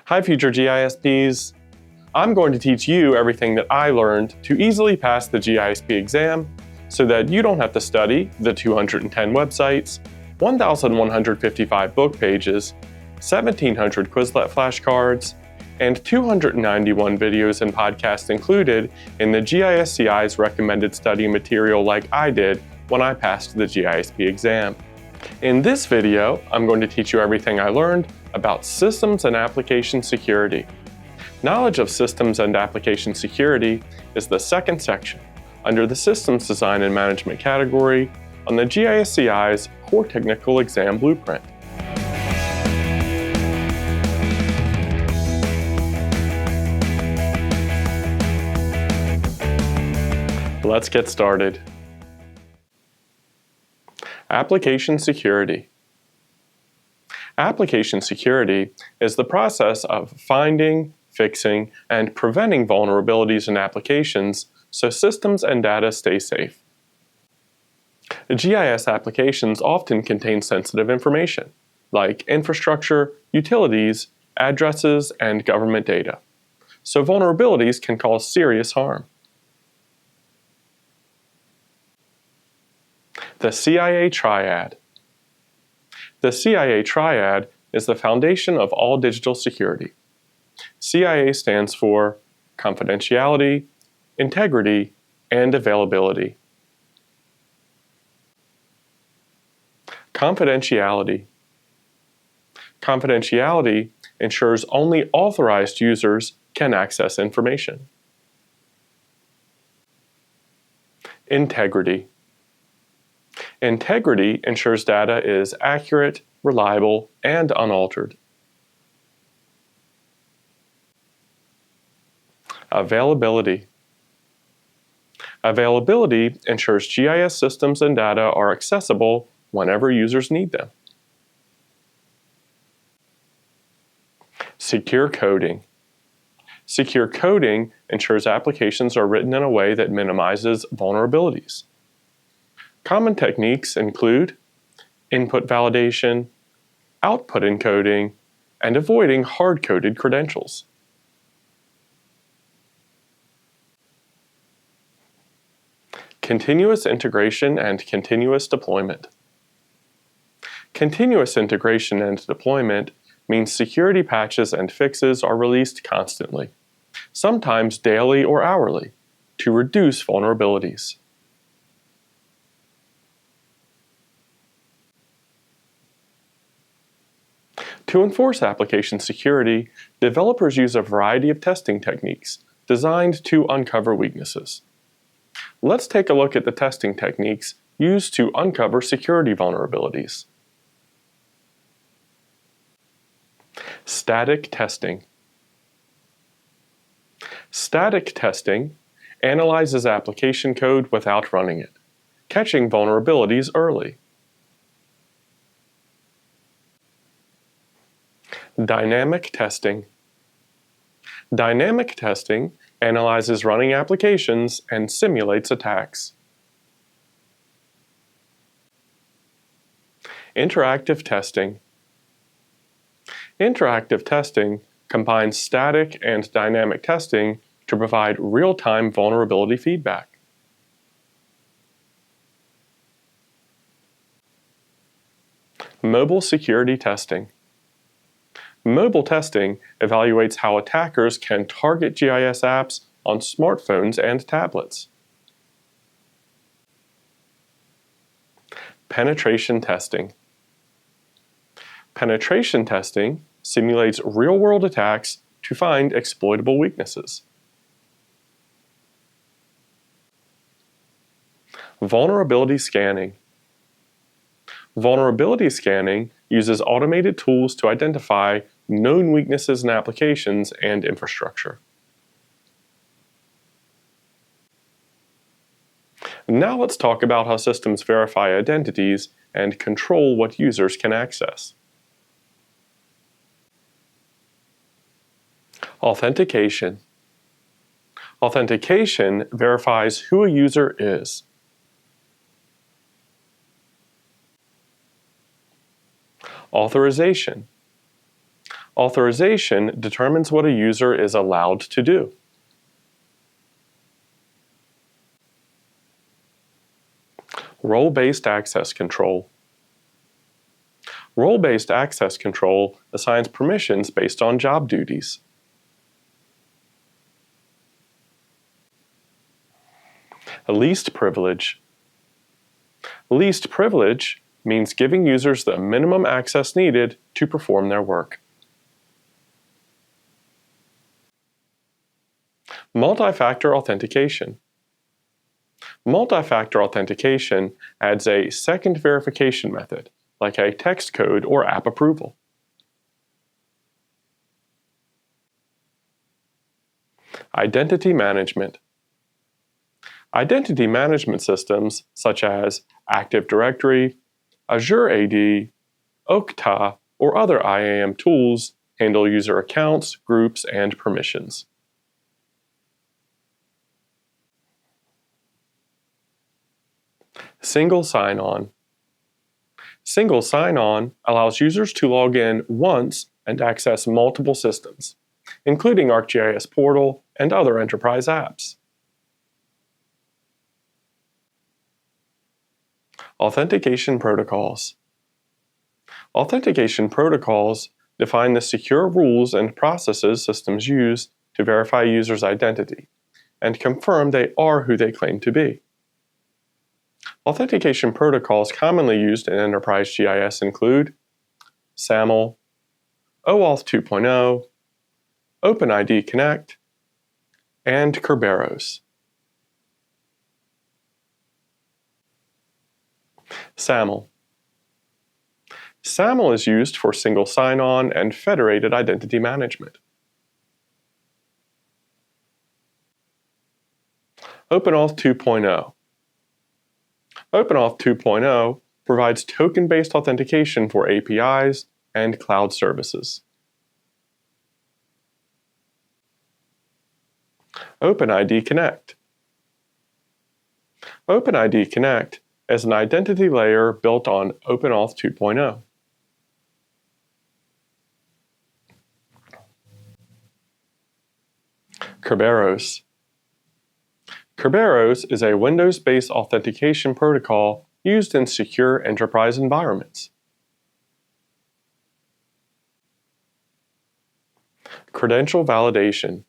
Hi future GISPs! I'm going to teach you everything that I learned to easily pass the GISP exam so that you don't have to study the 210 websites, 1,155 book pages, 1,700 Quizlet flashcards, and 291 videos and podcasts included in the GISCI's recommended study material like I did when I passed the GISP exam. In this video, I'm going to teach you everything I learned about systems and application security. Knowledge of systems and application security is the second section under the Systems Design and Management category on the GISCI's Core Technical Exam Blueprint. Let's get started. Application security. Application security is the process of finding, fixing, and preventing vulnerabilities in applications so systems and data stay safe. GIS applications often contain sensitive information, like infrastructure, utilities, addresses, and government data, so vulnerabilities can cause serious harm. The CIA Triad. The CIA Triad is the foundation of all digital security. CIA stands for confidentiality, integrity, and availability. Confidentiality. Confidentiality ensures only authorized users can access information. Integrity. Integrity ensures data is accurate, reliable, and unaltered. Availability. Availability ensures GIS systems and data are accessible whenever users need them. Secure coding. Secure coding ensures applications are written in a way that minimizes vulnerabilities. Common techniques include input validation, output encoding, and avoiding hard-coded credentials. Continuous integration and continuous deployment. Continuous integration and deployment means security patches and fixes are released constantly, sometimes daily or hourly, to reduce vulnerabilities. To enforce application security, developers use a variety of testing techniques designed to uncover weaknesses. Let's take a look at the testing techniques used to uncover security vulnerabilities. Static testing. Static testing analyzes application code without running it, catching vulnerabilities early. Dynamic testing. Dynamic testing analyzes running applications and simulates attacks. Interactive testing. Interactive testing combines static and dynamic testing to provide real-time vulnerability feedback. Mobile security testing. Mobile testing evaluates how attackers can target GIS apps on smartphones and tablets. Penetration testing. Penetration testing simulates real-world attacks to find exploitable weaknesses. Vulnerability scanning. Vulnerability scanning uses automated tools to identify known weaknesses in applications and infrastructure. Now let's talk about how systems verify identities and control what users can access. Authentication. Authentication verifies who a user is. Authorization. Authorization determines what a user is allowed to do. Role-based access control. Role-based access control assigns permissions based on job duties. Least privilege. Least privilege means giving users the minimum access needed to perform their work. Multi-factor authentication. Multi-factor authentication adds a second verification method, like a text code or app approval. Identity management. Identity management systems such as Active Directory, Azure AD, Okta, or other IAM tools handle user accounts, groups, and permissions. Single sign-on. Single sign-on allows users to log in once and access multiple systems, including ArcGIS Portal and other enterprise apps. Authentication protocols. Authentication protocols define the secure rules and processes systems use to verify users' identity and confirm they are who they claim to be. Authentication protocols commonly used in enterprise GIS include SAML, OAuth 2.0, OpenID Connect, and Kerberos. SAML. SAML is used for single sign-on and federated identity management. OpenAuth 2.0. OpenAuth 2.0 provides token-based authentication for APIs and cloud services. OpenID Connect. OpenID Connect is an identity layer built on OpenAuth 2.0. Kerberos. Kerberos is a Windows-based authentication protocol used in secure enterprise environments. Credential validation.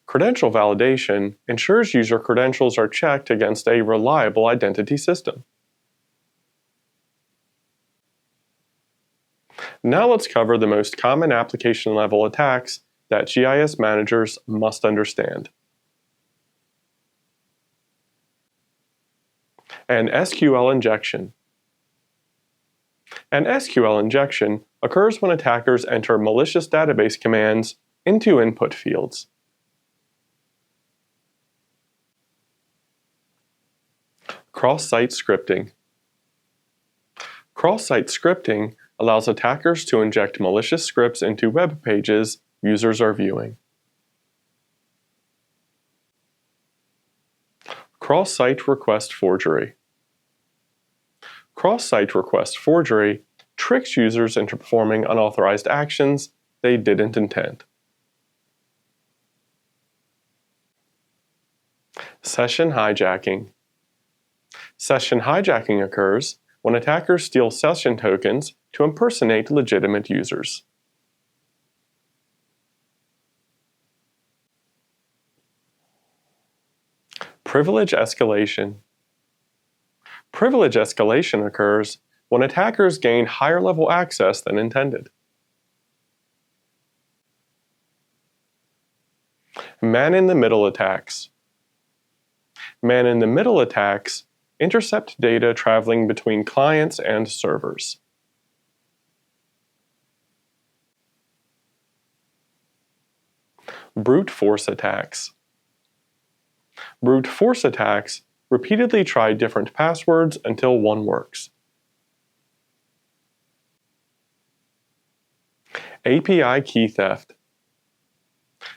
Credential validation ensures user credentials are checked against a reliable identity system. Now let's cover the most common application-level attacks that GIS managers must understand. An SQL injection. An SQL injection occurs when attackers enter malicious database commands into input fields. Cross-site scripting. Cross-site scripting allows attackers to inject malicious scripts into web pages users are viewing. Cross-site request forgery. Cross-site request forgery tricks users into performing unauthorized actions they didn't intend. Session hijacking. Session hijacking occurs when attackers steal session tokens to impersonate legitimate users. Privilege escalation. Privilege escalation occurs when attackers gain higher-level access than intended. Man-in-the-middle attacks. Man-in-the-middle attacks intercept data traveling between clients and servers. Brute force attacks. Brute force attacks repeatedly try different passwords until one works. API key theft.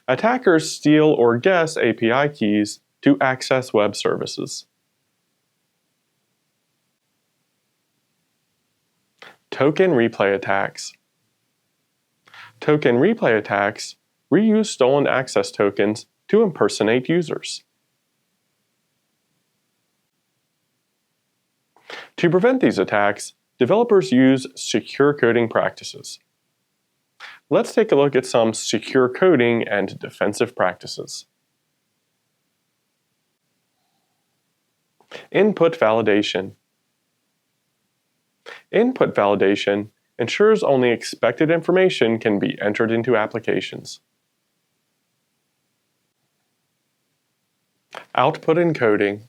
Attackers steal or guess API keys to access web services. Token replay attacks. Token replay attacks reuse stolen access tokens to impersonate users. To prevent these attacks, developers use secure coding practices. Let's take a look at some secure coding and defensive practices. Input validation. Input validation ensures only expected information can be entered into applications. Output encoding.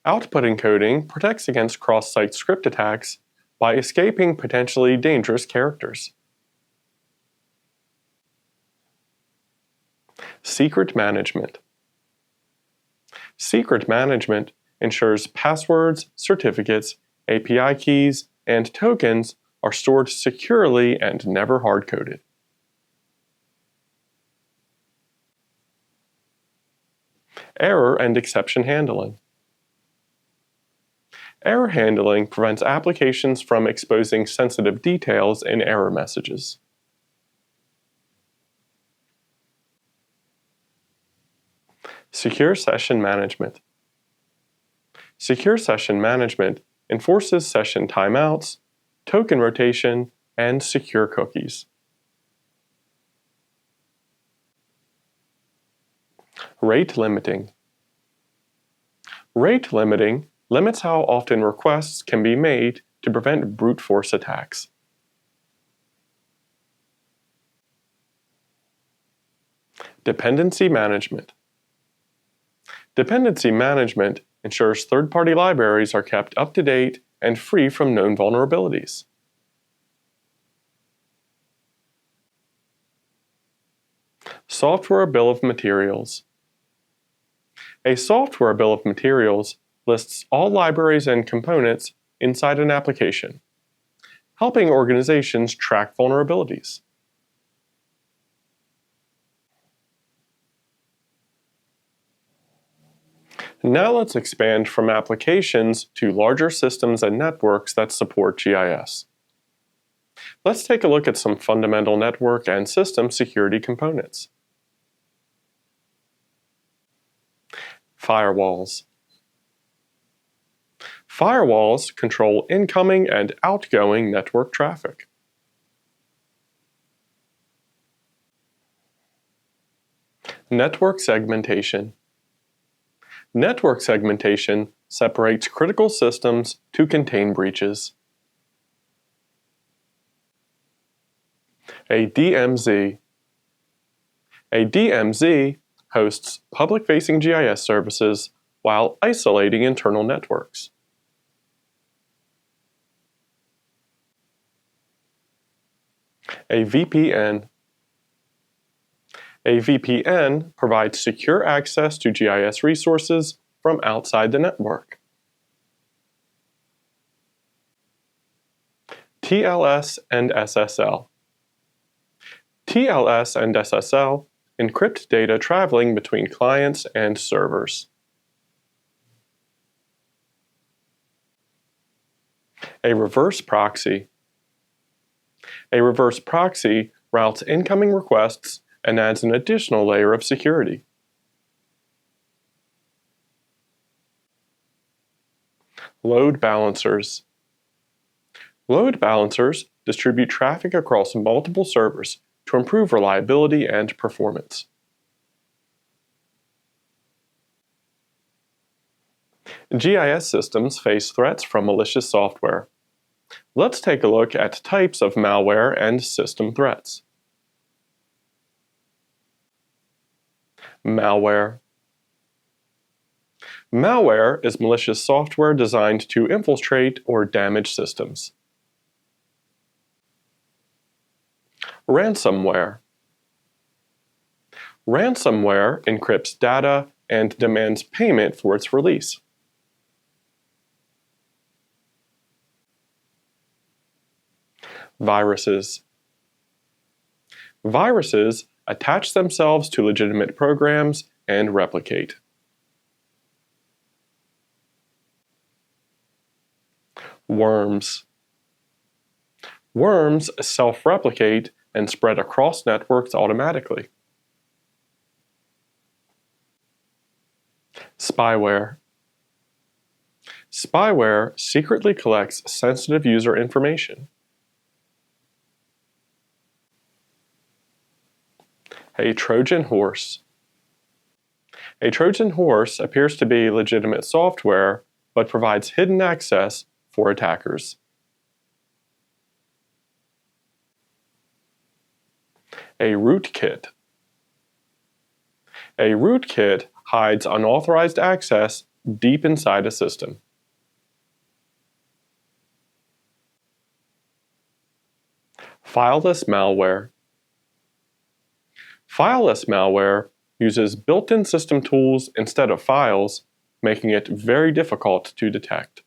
Output encoding protects against cross-site script attacks by escaping potentially dangerous characters. Secret management. Secret management ensures passwords, certificates, API keys, and tokens are stored securely and never hard-coded. Error and exception handling. Error handling prevents applications from exposing sensitive details in error messages. Secure session management. Secure session management enforces session timeouts, token rotation, and secure cookies. Rate limiting. Rate limiting limits how often requests can be made to prevent brute force attacks. Dependency management. Dependency management ensures third-party libraries are kept up to date and free from known vulnerabilities. Software bill of materials. A software bill of materials lists all libraries and components inside an application, helping organizations track vulnerabilities. Now let's expand from applications to larger systems and networks that support GIS. Let's take a look at some fundamental network and system security components. Firewalls. Firewalls control incoming and outgoing network traffic. Network segmentation. Network segmentation separates critical systems to contain breaches. A DMZ. A DMZ hosts public-facing GIS services while isolating internal networks. A VPN. A VPN provides secure access to GIS resources from outside the network. TLS and SSL. TLS and SSL encrypt data traveling between clients and servers. A reverse proxy. A reverse proxy routes incoming requests and adds an additional layer of security. Load balancers. Load balancers distribute traffic across multiple servers to improve reliability and performance. GIS systems face threats from malicious software. Let's take a look at types of malware and system threats. Malware. Malware is malicious software designed to infiltrate or damage systems. Ransomware. Ransomware encrypts data and demands payment for its release. Viruses. Viruses attach themselves to legitimate programs and replicate. Worms. Worms self-replicate and spread across networks automatically. Spyware. Spyware secretly collects sensitive user information. A Trojan horse. A Trojan horse appears to be legitimate software, but provides hidden access for attackers. A rootkit. A rootkit hides unauthorized access deep inside a system. Fileless malware. Fileless malware uses built-in system tools instead of files, making it very difficult to detect.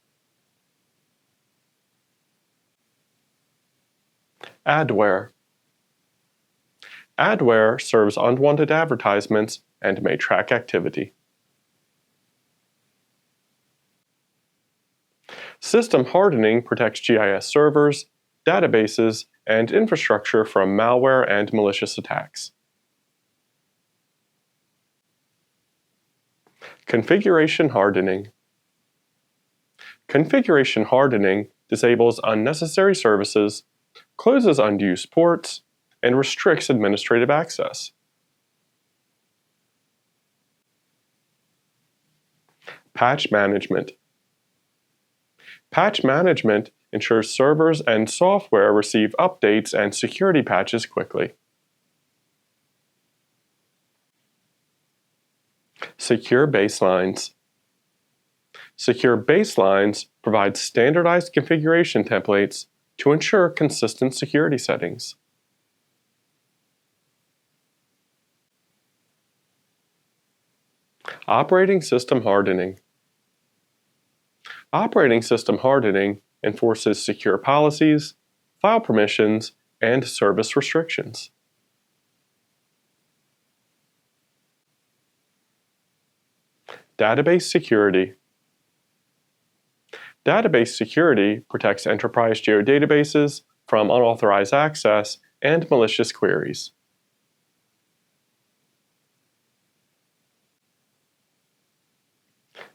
Adware. Adware serves unwanted advertisements and may track activity. System hardening protects GIS servers, databases, and infrastructure from malware and malicious attacks. Configuration hardening. Configuration hardening disables unnecessary services, closes unused ports, and restricts administrative access. Patch management. Patch management ensures servers and software receive updates and security patches quickly. Secure baselines. Secure baselines provide standardized configuration templates to ensure consistent security settings. Operating system hardening. Operating system hardening enforces secure policies, file permissions, and service restrictions. Database security. Database security protects enterprise geodatabases from unauthorized access and malicious queries.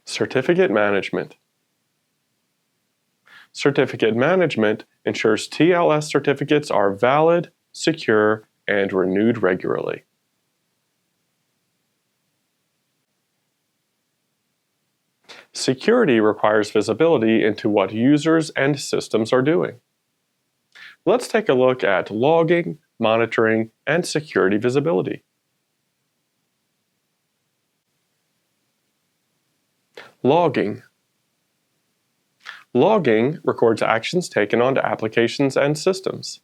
Certificate management. Certificate management ensures TLS certificates are valid, secure, and renewed regularly. Security requires visibility into what users and systems are doing. Let's take a look at logging, monitoring, and security visibility. Logging. Logging records actions taken onto applications and systems.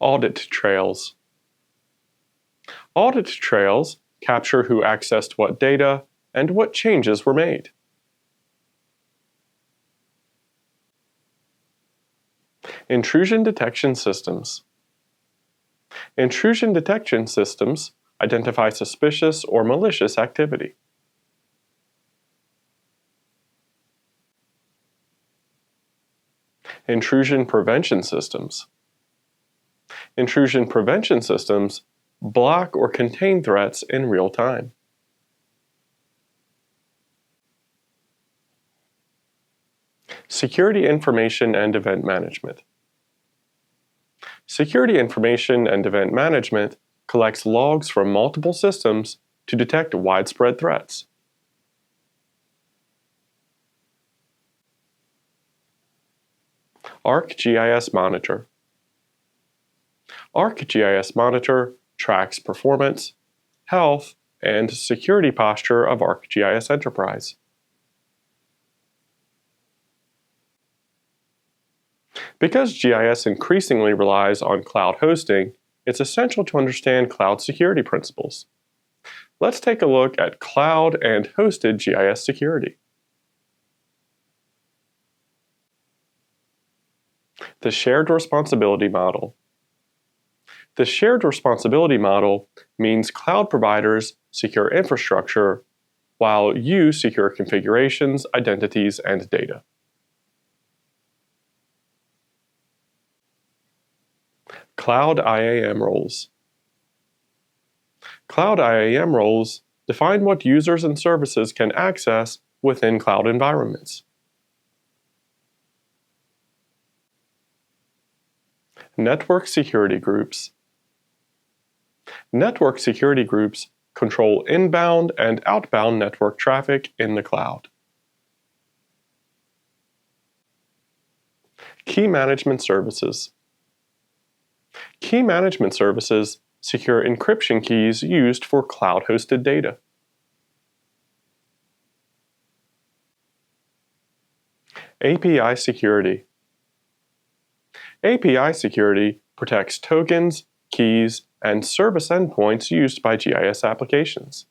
Audit trails. Audit trails capture who accessed what data and what changes were made. Intrusion detection systems. Intrusion detection systems identify suspicious or malicious activity. Intrusion prevention systems. Intrusion prevention systems block or contain threats in real time. Security information and event management. Security information and event management collects logs from multiple systems to detect widespread threats. ArcGIS Monitor. ArcGIS Monitor tracks performance, health, and security posture of ArcGIS Enterprise. Because GIS increasingly relies on cloud hosting, it's essential to understand cloud security principles. Let's take a look at cloud and hosted GIS security. The shared responsibility model. The shared responsibility model means cloud providers secure infrastructure while you secure configurations, identities, and data. Cloud IAM roles. Cloud IAM roles define what users and services can access within cloud environments. Network security groups. Network security groups control inbound and outbound network traffic in the cloud. Key management services. Key management services secure encryption keys used for cloud-hosted data. API security. API security protects tokens, keys, and service endpoints used by GIS applications.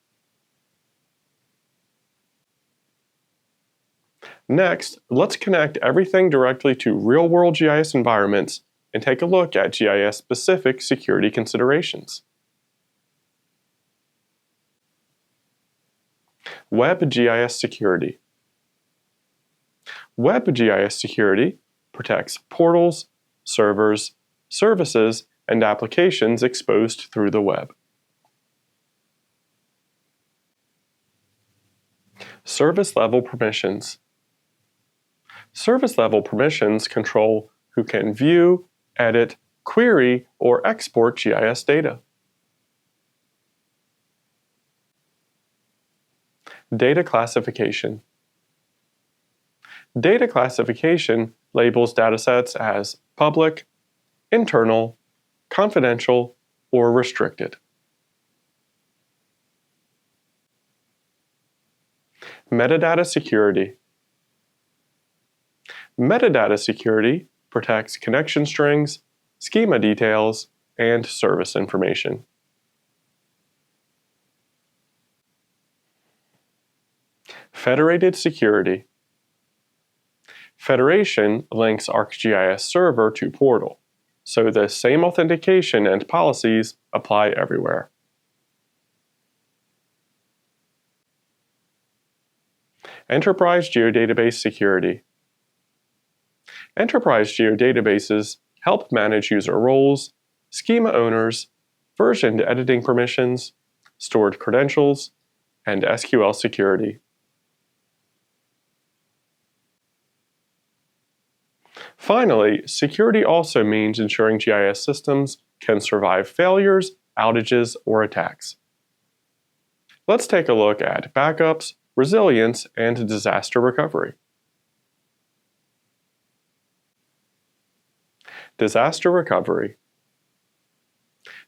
Next, let's connect everything directly to real-world GIS environments and take a look at GIS-specific security considerations. Web GIS security. Web GIS security protects portals, servers, services, and applications exposed through the web. Service level permissions. Service level permissions control who can view, edit, query, or export GIS data. Data classification. Data classification labels datasets as public, internal, confidential, or restricted. Metadata security. Metadata security protects connection strings, schema details, and service information. Federated security. Federation links ArcGIS Server to Portal, so the same authentication and policies apply everywhere. Enterprise geodatabase security. Enterprise geodatabases help manage user roles, schema owners, version editing permissions, stored credentials, and SQL security. Finally, security also means ensuring GIS systems can survive failures, outages, or attacks. Let's take a look at backups, resilience, and disaster recovery. Disaster recovery.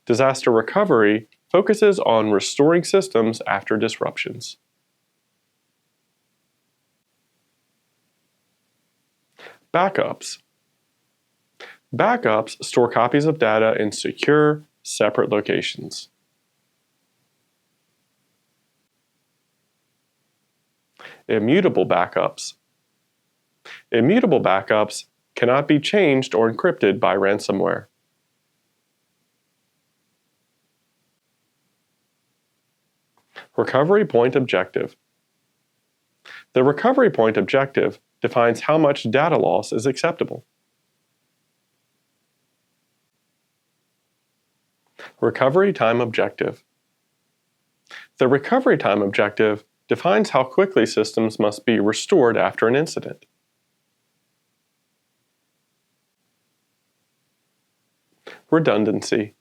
Disaster recovery focuses on restoring systems after disruptions. Backups. Backups store copies of data in secure, separate locations. Immutable backups. Immutable backups cannot be changed or encrypted by ransomware. Recovery point objective. The recovery point objective defines how much data loss is acceptable. Recovery time objective. The recovery time objective defines how quickly systems must be restored after an incident. Redundancy.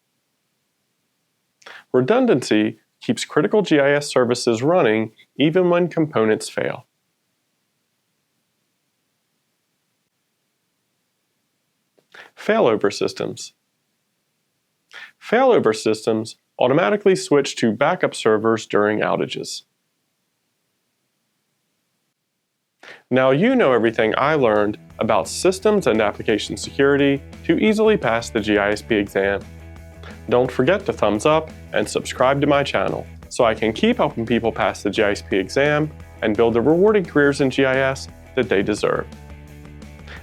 Redundancy keeps critical GIS services running even when components fail. Failover systems. Failover systems automatically switch to backup servers during outages. Now you know everything I learned about systems and application security to easily pass the GISP exam. Don't forget to thumbs up and subscribe to my channel so I can keep helping people pass the GISP exam and build the rewarding careers in GIS that they deserve.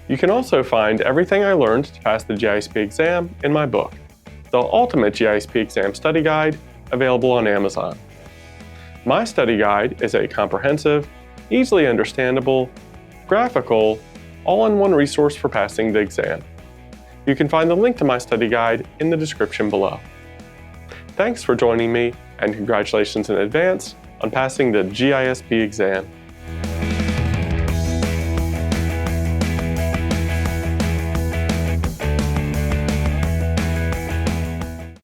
You can also find everything I learned to pass the GISP exam in my book, The Ultimate GISP Exam Study Guide, available on Amazon. My study guide is a comprehensive, easily understandable, graphical, all-in-one resource for passing the exam. You can find the link to my study guide in the description below. Thanks for joining me, and congratulations in advance on passing the GISP exam.